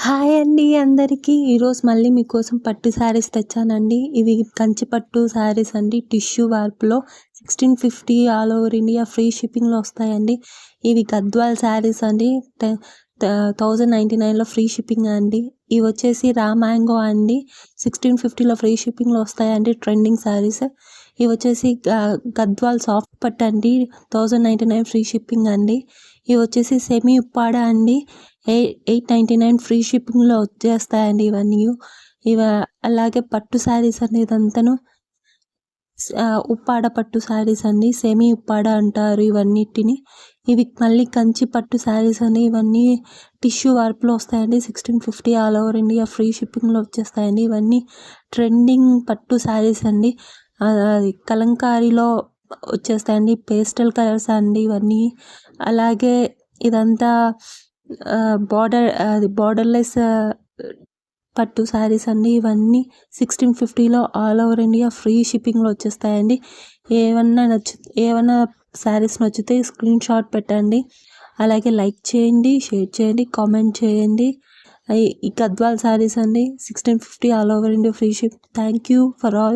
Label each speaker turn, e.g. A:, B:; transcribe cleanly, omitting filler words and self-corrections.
A: Hi అండి అందరికీ. ఈరోజు మళ్ళీ మీకోసం పట్టు శారీస్ తెచ్చానండి. ఇవి కంచి పట్టు శారీస్ అండి. టిష్యూ వార్ప్‌లో 1650 ఆల్ ఓవర్ ఇండియా ఫ్రీ షిప్పింగ్‌లో వస్తాయండి. ఇవి గద్వాల్ శారీస్ అండి. 1099లో ఫ్రీ షిప్పింగ్ అండి. ఇవి వచ్చేసి రా మ్యాంగో అండి. 1650లో ఫ్రీ షిప్పింగ్‌లో వస్తాయండి. ట్రెండింగ్ శారీస్. ఇవి వచ్చేసి గద్వాల్ సాఫ్ట్ పట్టు అండి. 1099 ఫ్రీ షిప్పింగ్ అండి. ఇవి వచ్చేసి సెమీ ఉప్పాడ అండి. 899 ఫ్రీ షిప్పింగ్‌లో వచ్చేస్తాయండి ఇవన్నీ. అలాగే పట్టు శారీస్ అండి ఇదంతాను. ఉప్పాడ పట్టు శారీస్ అండి. సెమీ ఉప్పాడ అంటారు ఇవన్నిటిని. ఇవి మళ్ళీ కంచి పట్టు శారీస్ అండి. ఇవన్నీ టిష్యూ వార్ప్‌లో వస్తాయండి. 1650 ఆల్ ఓవర్ ఇండియా ఫ్రీ షిప్పింగ్‌లో వచ్చేస్తాయండి. ఇవన్నీ ట్రెండింగ్ పట్టు శారీస్ అండి. అది కలంకారీలో వచ్చేస్తాయండి. పేస్టల్ కలర్స్ అండి ఇవన్నీ. అలాగే ఇదంతా బార్డర్లెస్ పట్టు శారీస్ అండి. ఇవన్నీ 1650లో ఆల్ ఓవర్ ఇండియా ఫ్రీ షిప్పింగ్‌లో వచ్చేస్తాయండి. ఏమన్నా శారీస్ నచ్చితే స్క్రీన్ షాట్ పెట్టండి. అలాగే లైక్ చేయండి, షేర్ చేయండి, కామెంట్ చేయండి. ఈ గద్వాల్ శారీస్ అండి. 1650 all over India free ship. Thank you for all.